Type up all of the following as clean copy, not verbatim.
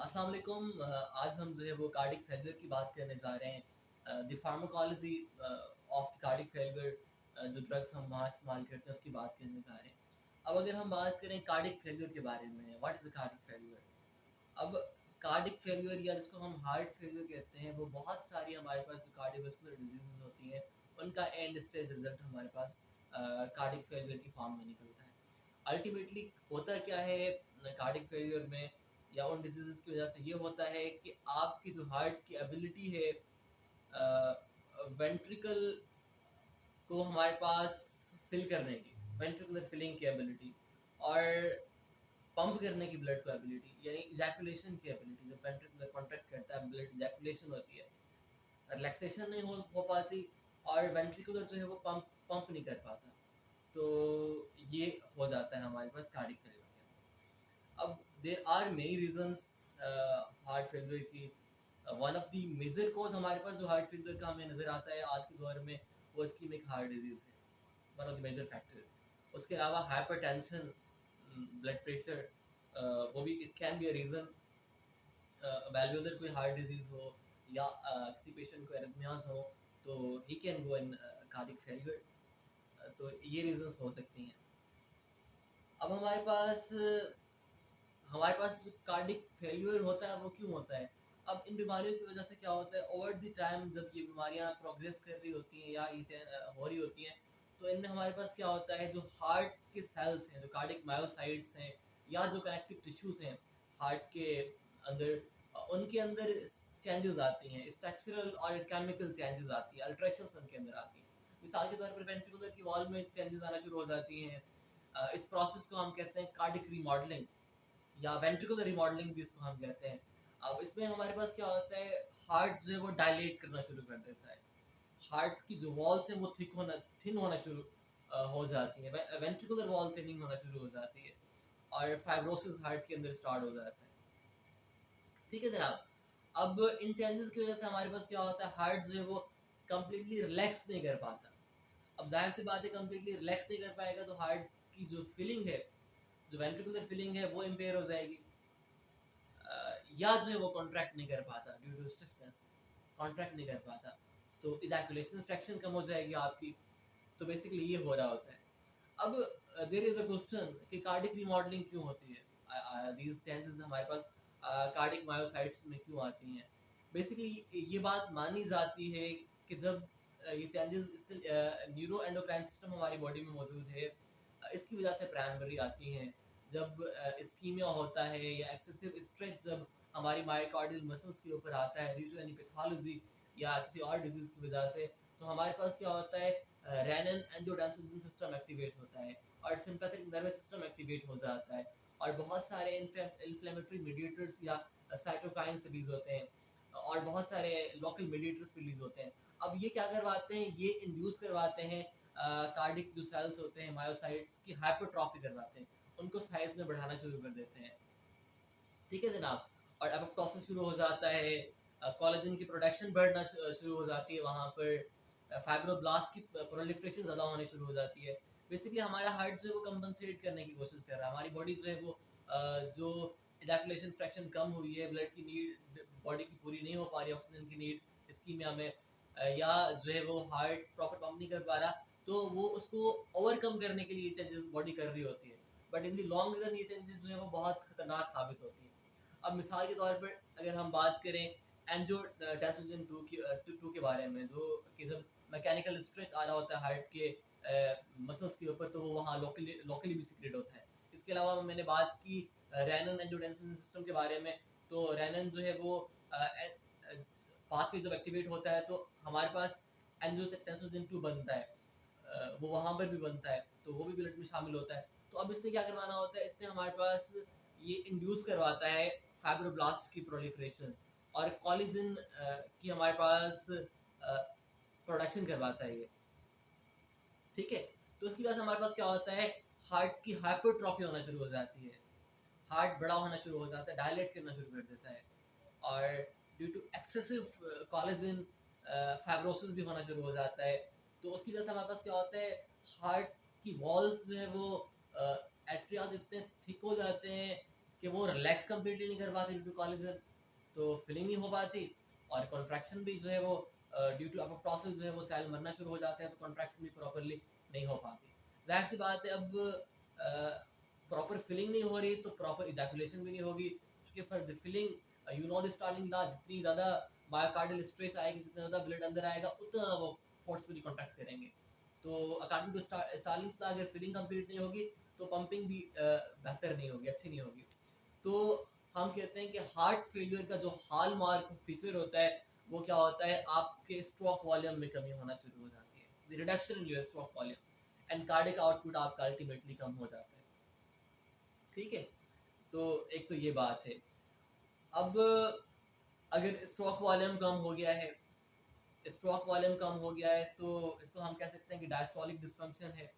अस्सलाम वालेकुम। आज हम जो है वो कार्डिक फेलियर की बात करने जा रहे हैं। The pharmacology of cardiac failure, जो ड्रग्स हम वहाँ इस्तेमाल करते हैं उसकी बात करने जा रहे हैं। अब अगर हम बात करें कार्डिक फेलियर के बारे में, what is the cardiac failure? अब कार्डिक फेलियर या जिसको हम हार्ट फेलियर कहते हैं, वो बहुत सारी हमारे पास जो कार्डियोवैस्कुलर डिजीज़ होती हैं उनका एंड स्टेज रिजल्ट हमारे पास कार्डिक फेलियर की फॉर्म में निकलता है। अल्टीमेटली होता क्या है कार्डिक फेलियर में या उन डिजीज़ की वजह से ये होता है कि आपकी जो हार्ट की एबिलिटी है वेंट्रिकल को हमारे पास फिल करने की, वेंट्रिकुलर फिलिंग की एबिलिटी और पंप करने की ब्लड को एबिलिटी, यानी इजैकुलेशन की एबिलिटी, जब वेंट्रिकुलर कॉन्ट्रैक्ट करता है ब्लड इजैकुलेशन होती है, रिलैक्सेशन नहीं हो पाती और वेंट्रिकुलर जो है वो पंप नहीं कर पाता। तो ये हो जाता है हमारे पास कार्डियक फेलियर के अंदर। अब there are many reasons heart failure की। One of the major cause हमारे पास जो हार्ट फेलियर का हमें नज़र आता है आज के दौर में, वो इस्कीमिक हार्ट डिजीज़ है, one of the major factor. उसके अलावा हाइपरटेंशन, ब्लड प्रेशर, वो भी it can be a reason. Valvular कोई हार्ट डिजीज़ हो या किसी पेशेंट को एरिथमियाज हो, तो he can go in cardiac failure. तो ये रीजंस हो सकती हैं। अब हमारे पास जो कार्डिक फेल्यूर होता है वो क्यों होता है? अब इन बीमारियों की वजह से क्या होता है, ओवर द टाइम जब ये बीमारियाँ प्रोग्रेस कर रही होती हैं या हो रही होती हैं, तो इनमें हमारे पास क्या होता है, जो हार्ट के सेल्स हैं, जो कार्डिक मायोसाइट्स हैं या जो कनेक्टिव टिश्यूज़ हैं हार्ट के अंदर, उनके अंदर चेंजेस आती हैं, स्ट्रक्चरल और केमिकल चेंजेस आती हैं, अल्ट्रेशंस उनके अंदर आती हैं। मिसाल के तौर पर वेंट्रिकुलर की वॉल में चेंजेस आना शुरू हो जाती हैं। इस प्रोसेस को हम कहते हैं कार्डिक रीमॉडलिंग या वेंट्रिकुलर रिमॉडलिंग भी इसको हम कहते हैं। अब इसमें हमारे पास क्या होता है, हार्ट जो है वो डायलेट करना शुरू कर देता है। हार्ट की जो वॉल्स हैं वो थिन होना शुरू हो जाती है। वेंट्रिकुलर वॉल थिनिंग होना शुरू हो जाती है और फाइब्रोसिस हार्ट के अंदर स्टार्ट हो जाता है। ठीक है जनाब। अब इन चेंजेस की वजह से हमारे पास क्या होता है, हार्ट जो है वो कंप्लीटली रिलैक्स नहीं कर पाता। अब जाहिर सी बात है, कंप्लीटली रिलैक्स नहीं कर पाएगा तो हार्ट की जो फीलिंग है, जो वेंट्रिकुलर फीलिंग है, वो इम्पेयर हो जाएगी। या जो है वो कॉन्ट्रैक्ट नहीं कर पाता ड्यू टू स्टिफनेस, कॉन्ट्रैक्ट नहीं कर पाता, तो इजैकुलेशन फ्रैक्शन कम हो जाएगी आपकी। तो बेसिकली ये हो रहा होता है। अब देयर इज अ क्वेश्चन कि कार्डिक रीमॉडलिंग क्यों होती है, दीज चेंजेस हमारे पास कार्डिक मायोसाइट्स में क्यों आती हैं? बेसिकली ये बात मानी जाती है कि जब ये चेंजेस न्यूरो एंडोक्राइन सिस्टम हमारी बॉडी में मौजूद है, इसकी वजह से प्राइमरी आती हैं। जब इस्कीमिया होता है या एक्सेसिव स्ट्रेच जब हमारी मायोकार्डियल मसल्स के ऊपर आता है ड्यू टू एनी पैथोलॉजी या किसी और डिजीज की वजह से, तो हमारे पास क्या होता है, रेनिन एंजियोटेंसिन सिस्टम एक्टिवेट होता है और सिंपैथिक नर्वस सिस्टम एक्टिवेट हो जाता है और बहुत सारे इन्फ्लेमेटरी मीडिएटर्स या साइटोकाइंस रिलीज होते हैं और बहुत सारे लोकल मीडिएटर्स रिलीज होते हैं। अब ये क्या करवाते हैं, ये इंड्यूस करवाते हैं कार्डिक जो सेल्स होते हैं मायोसाइट्स की हाइपरट्रॉफी करवाते हैं, उनको साइज में बढ़ाना शुरू कर देते हैं। ठीक है जनाब। और एपोप्टोसिस शुरू हो जाता है, कोलेजन की प्रोडक्शन बढ़ना शुरू हो जाती है, वहाँ पर फाइब्रोब्लास्ट की प्रोलिफरेशन ज़्यादा होने शुरू हो जाती है। बेसिकली हमारा हार्ट जो है वो कंपनसेट करने की कोशिश कर रहा है, हमारी बॉडी जो है वो जो इजैकुलेशन फ्रैक्शन कम हुई है, ब्लड की नीड बॉडी की पूरी नहीं हो पा रही, ऑक्सीजन की नीड इस्कीमिया में, या जो है वो हार्ट प्रॉपर पंप नहीं कर पा रहा, तो वो उसको ओवरकम करने के लिए चेंजेस बॉडी कर रही होती है। But in the long run ये चेंजेस जो है वो बहुत खतरनाक साबित होती है। अब मिसाल के तौर पर अगर हम बात करें एंजियोटेंसिन 2 के बारे में, जो कि जब मैकेनिकल स्ट्रेच आ रहा होता है हार्ट के मसल्स के ऊपर, तो वो वहाँ लोकली लोकली भी सिक्रेट होता है। इसके अलावा मैंने बात की रेनन एंजियोटेंसिन सिस्टम के बारे में, तो रेनन जो है वो पाथवे जब एक्टिवेट होता है तो हमारे पास एंजियोटेंसिन 2 बनता है, वो वहाँ पर भी बनता है, तो वो भी ब्लड में शामिल होता है। तो अब इसने क्या करवाना होता है, इसने हमारे पास ये इंड्यूस करवाता है फाइब्रोब्लास्ट की प्रोलिफरेशन और कोलेजन की हमारे पास प्रोडक्शन करवाता है ये। ठीक है। तो उसकी वजह से हमारे पास क्या होता है, हार्ट की हाइपरट्रॉफी होना शुरू हो जाती है, हार्ट बड़ा होना शुरू हो जाता है, डायलेट करना शुरू कर देता है और due to excessive collagen fibrosis भी होना शुरू हो जाता है। तो उसकी वजह से हमारे पास क्या होता है, हार्ट की वॉल्स जो है वो एट्रियाज इतने थिक हो जाते हैं कि वो रिलैक्स कम्प्लीटली नहीं कर पाते ड्यू टू कोलिजन, तो फिलिंग नहीं हो पाती, और कॉन्ट्रैक्शन भी जो है वो ड्यू टू अपना प्रोसेस जो है वो सेल मरना शुरू हो जाते हैं, तो कॉन्ट्रैक्शन भी प्रॉपरली नहीं हो पाती। जाहिर सी बात है, अब प्रॉपर फिलिंग नहीं हो रही तो प्रॉपर इजैकुलेशन भी नहीं होगी, क्योंकि for the filling you know the Starling law, जितनी ज़्यादा मायोकार्डियल स्ट्रेस आएगी, जितना ज़्यादा ब्लड अंदर आएगा, उतना वो फोर्सफुली कॉन्ट्रैक्ट करेंगे। तो अकॉर्डिंग टू स्टार्लिंग्स लॉ, अगर फिलिंग कंप्लीट नहीं होगी तो पंपिंग भी बेहतर नहीं होगी, अच्छी नहीं होगी। तो हम कहते हैं कि हार्ट फेलियर का जो हॉल मार्क फीचर होता है वो क्या होता है, आपके स्ट्रोक वॉल्यूम में कमी होना शुरू हो जाती है, reduction in your stroke volume, and cardiac output आपका अल्टीमेटली कम हो जाता है। ठीक है, तो एक तो ये बात है। अब अगर स्ट्रोक वॉल्यूम कम हो गया है, स्ट्रोक वॉल्यूम कम हो गया है, तो इसको हम कह सकते हैं कि डायस्टोलिक डिस्फंक्शन है।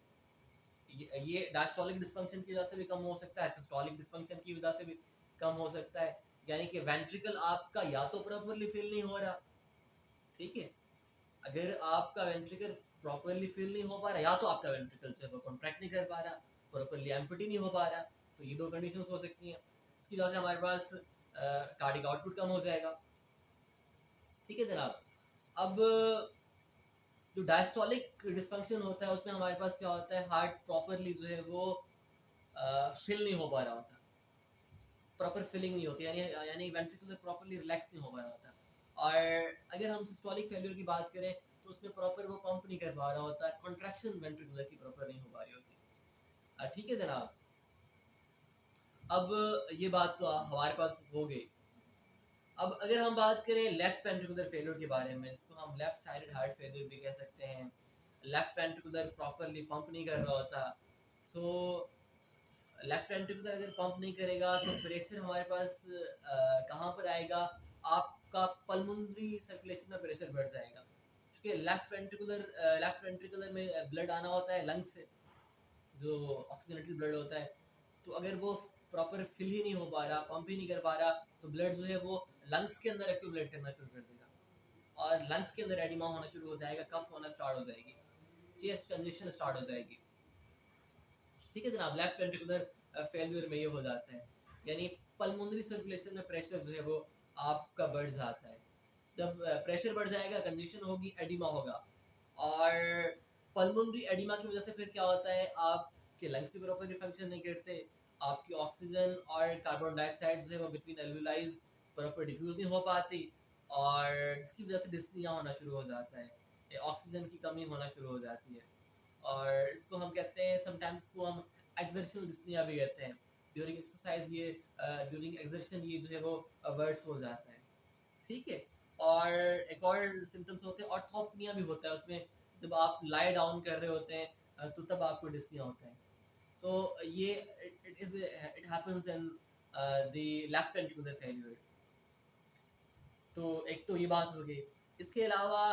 ये डायस्टोलिक डिस्फंक्शन की वजह से भी कम हो सकता है, सिस्टोलिक डिस्फंक्शन की वजह से भी कम हो सकता है, यानी कि वेंट्रिकल आपका या तो प्रॉपरली फिल नहीं हो रहा, ठीक है, अगर आपका वेंट्रिकल प्रॉपरली फिल नहीं हो पा रहा, या तो आपका वेंट्रिकल जो है वो कॉन्ट्रैक्ट नहीं कर पा रहा, प्रॉपरली एम्प्टी नहीं हो पा रहा, तो ये दो कंडीशंस हो सकती हैं। इसकी वजह से हमारे पास कार्डिक आउटपुट कम हो जाएगा। ठीक है जनाब। अब जो डायस्टोलिक डिस्फंक्शन होता है उसमें हमारे पास क्या होता है, हार्ट प्रॉपरली जो है वो फिल नहीं हो पा रहा होता, प्रॉपर फिलिंग नहीं होती, यानी यानी वेंट्रिकुलर प्रॉपरली रिलैक्स नहीं हो पा रहा होता। और अगर हम सिस्टोलिक फेलियर की बात करें तो उसमें प्रॉपर वो पंप नहीं कर पा रहा होता, कॉन्ट्रैक्शन वेंट्रिकुलर की प्रॉपर नहीं हो पा रही होती। ठीक है जनाब। अब ये बात तो हमारे पास हो गई। अब अगर हम बात करें लेफ्ट वेंट्रिकुलर फेलियर के बारे में, इसको हम लेफ्ट साइडेड हार्ट फेलियर भी कह सकते हैं। लेफ्ट वेंट्रिकुलर प्रॉपरली पंप नहीं कर रहा होता, सो लेफ्ट वेंट्रिकुलर अगर पंप नहीं करेगा तो प्रेशर हमारे पास कहाँ पर आएगा, आपका पल्मोनरी सर्कुलेशन में प्रेशर बढ़ जाएगा, क्योंकि लेफ्ट वेंट्रिकुलर में ब्लड आना होता है लंग्स से, जो ऑक्सीजनेटेड ब्लड होता है, तो अगर वो प्रॉपर फिल ही नहीं हो पा रहा, पंप ही नहीं कर पा रहा, तो ब्लड जो है वो लंग्स के अंदर एक्यूमुलेट करना शुरू कर देगा, और लंग्स के अंदर एडिमा होना शुरू हो जाएगा, कफ होना स्टार्ट हो जाएगी, चेस्ट कंजेशन स्टार्ट हो जाएगी। ठीक है जनाब, लेफ्ट वेंट्रिकुलर फेल्यूर में ये हो जाता है, यानी पल्मोनरी सर्कुलेशन में प्रेशर जो है वो आपका बढ़ जाता है। जब प्रेशर बढ़ जाएगा, कंजेशन होगी, एडिमा होगा, और पल्मोनरी एडिमा की वजह से फिर क्या होता है, आपके लंग्स भी प्रॉपरली फंक्शन नहीं करते, आपकी ऑक्सीजन और कार्बन डाइऑक्साइड जो है वो बिटवीन एल्वेलाइज प्रॉपर डिफ्यूज नहीं हो पाती, और इसकी वजह से डिस्निया होना शुरू हो जाता है, ऑक्सीजन की कमी होना शुरू हो जाती है, और इसको हम कहते हैं, समटाइम्स को हम एक्सर्शनल डिस्निया भी कहते हैं। ड्यूरिंग एक्सरसाइज ये ड्यूरिंग एक्सर्शन ये जो है वो वर्स हो जाता है। ठीक है, और एक और सिम्टम्स होते हैं, ऑर्थोपनिया भी होता है उसमें, जब आप लाई डाउन कर रहे होते हैं तो तब आपको डिस्निया होता है। तो ये it happens in the left ventricular failure. तो एक तो ये बात हो गई। इसके अलावा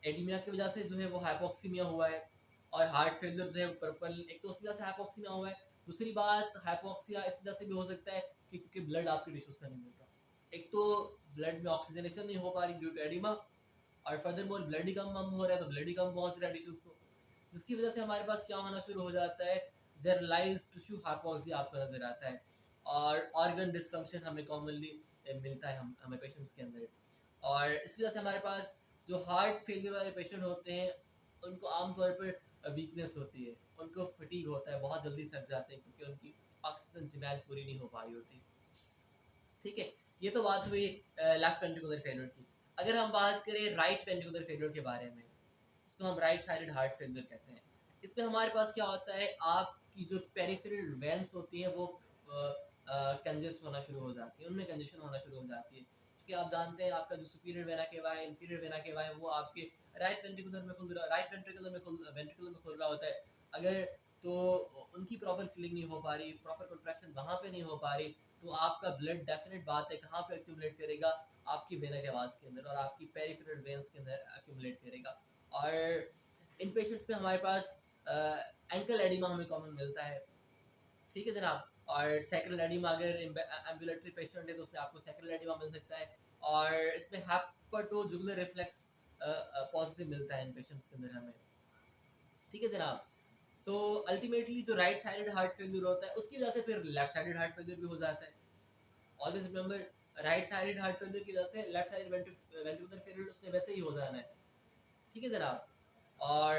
एडीमिया की वजह से जो है वो हाइपोक्सीमिया हुआ है, और हार्ट फेलियर जो है पर्पल, एक तो उसकी वजह से हाइपोक्सीमिया हुआ है, दूसरी बात हाइपोक्सिया इस वजह से भी हो सकता है कि क्योंकि ब्लड आपके टिश्यूज का नहीं मिल रहा, एक तो ब्लड में ऑक्सीजनेशन नहीं हो पा रही ड्यू टू एडिमा, और फर्दरमोर ब्लड ही कम हो रहा है, तो ब्लड ही कम पहुंच रहा है टिश्यूज को, जिसकी वजह से हमारे पास क्या होना शुरू हो जाता है, जनरलाइज्ड टिश्यू हाइपोक्सिया आपको नजर आता है, और ऑर्गन डिसफंक्शन हमें कॉमनली मिलता है हमें पेशेंट्स के अंदर। और इस वजह से हमारे पास जो हार्ट फेलियर वाले पेशेंट होते हैं उनको आमतौर पर वीकनेस होती है, उनको फटीग होता है, बहुत जल्दी थक जाते हैं, क्योंकि उनकी ऑक्सीजन डिमांड पूरी नहीं हो पा रही होती। ठीक है, ये तो बात हुई लेफ्ट वेंट्रिकुलर फेलियर की। अगर हम बात करें राइट वेंट्रिकुलर फेलियर के बारे में, इसको हम राइट साइडेड हार्ट फेलियर कहते हैं। इसमें हमारे पास क्या होता है, आपकी जो पेरिफेरल वेन्स होती हैं वो कंजेस्ट होना शुरू हो जाती है, उनमें कंजेशन होना शुरू हो जाती है, क्योंकि आप जानते हैं आपका जो सुपीरियर वेना केवा है, इंफीरियर वेना केवा है, वो आपके राइट वेंट्रिकुलर में खुल रहा, राइट वेंट्रिकुलर में खुल रहा होता है। अगर तो उनकी प्रॉपर फिलिंग नहीं हो पा रही, प्रॉपर कंट्रैक्शन वहाँ पे नहीं हो पा रही, तो आपका ब्लड डेफिनेट बात है कहाँ पे एक्यूमुलेट करेगा, आपकी वेना केवास के अंदर और आपकी पेरिफेरल वेन्स के अंदर एक्यूमुलेट करेगा। और इन पेशेंट्स में हमारे पास एंकल एडिमा हमें कॉमन मिलता है। ठीक है जनाब, और सैक्रल एडिमा अगर एम्बुलेटरी पेशेंट है तो उसमें आपको सैक्रल एडिमा मिल सकता है, और इसमें हेपेटोजुगुलर रिफ्लेक्स पॉजिटिव मिलता है इन पेशेंट्स के अंदर हमें। ठीक है जनाब। सो अल्टीमेटली जो राइट साइडेड हार्ट फेल्यूर होता है उसकी वजह से फिर लेफ्ट साइडेड हार्ट फेल्यूर भी हो जाता है. Always remember, right sided heart failure की वजह से लेफ्ट साइडेड वेंट्रिकुलर फेल्यूर उसने वैसे ही हो जाना है. ठीक है जनाब. और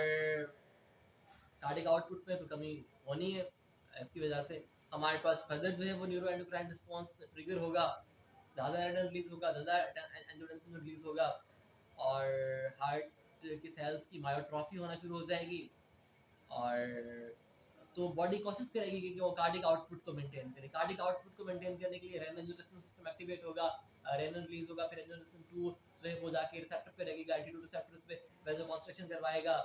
कार्डिक आउटपुट में तो कमी होनी है. इसकी वजह से हमारे पास फर्दर जो है वो न्यूरो एंडोक्राइन रिस्पॉन्स ट्रिगर होगा, ज़्यादा एड्रेनलिन रिलीज होगा, ज़्यादा एंजियोटेंसिन रिलीज होगा, और हार्ट की सेल्स की मायोट्रॉफी होना शुरू हो जाएगी. और तो बॉडी कोशिश करेगी कि वो कार्डिक आउटपुट को मेंटेन करे. कार्डिक आउटपुट को मेंटेन करने के लिए रेनल एंजियोटेंसिन सिस्टम एक्टिवेट होगा, रेनल रिलीज होगा, फिर एंजियोटेंसिन 2 जो है वो जाके रिसेप्टर पे लगेगा, एल्टीट्यूड रिसेप्टर्स पे वैसोकंस्ट्रिक्शन करवाएगा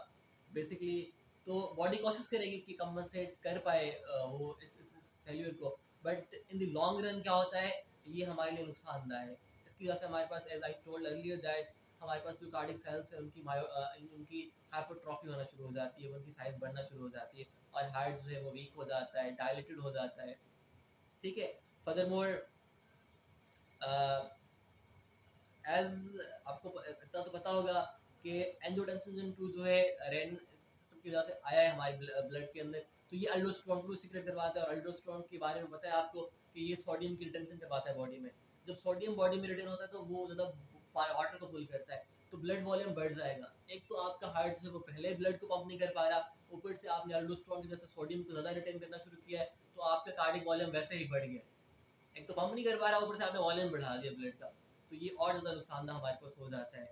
बेसिकली. तो बॉडी कोशिश करेगी कि कंपनसेट कर पाए वो इस फेल्यूर को. But in the long run क्या होता है, ये हमारे लिए नुकसानदायक है. इसकी वजह से हमारे पास, as I told earlier, that हमारे पास जो कार्डिक सेल्स है उनकी हाइपरट्रॉफी होना शुरू हो जाती है, उनकी साइज बढ़ना शुरू हो जाती है, और हार्ट जो है वो वीक हो जाता है, डायलेटेड हो जाता है. ठीक है. फर्दरमोर एज आपको इतना तो पता होगा कि एंजियोटेंसिन 2 जो है रेन सिस्टम की वजह से आया है हमारे ब्लड के अंदर. तो ये अल्डोस्टेरोन को सीक्रेट करवाता है, और अल्डोस्टेरोन के बारे में पता है आपको कि ये सोडियम की रिटेंशन करवाता है बॉडी में. जब सोडियम बॉडी में रिटेन होता है तो वो ज़्यादा वाटर को पुल करता है, तो ब्लड वॉल्यूम बढ़ जाएगा. एक तो आपका हार्ट जो है वो पहले ब्लड को पंप नहीं कर पा रहा, ऊपर से आपने अल्डोस्टेरोन की वजह से सोडियम को ज़्यादा रिटेन करना शुरू किया है, तो आपका कार्डिक वॉल्यूम वैसे ही बढ़ गया. एक तो पंप नहीं कर पा रहा, ऊपर से आपने वॉल्यूम बढ़ा दिया ब्लड का, तो ये और ज़्यादा नुकसानदा हमारे पास हो जाता है.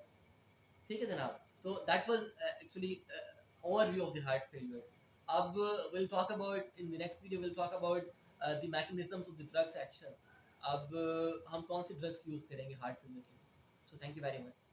ठीक है जनाब. तो that was actually overview of the heart failure. अब will talk about in the next video, will talk about the mechanisms of the drugs action. अब हम कौन सी ड्रग्स यूज़ करेंगे हार्ट फेलियर के लिए. So thank you very much.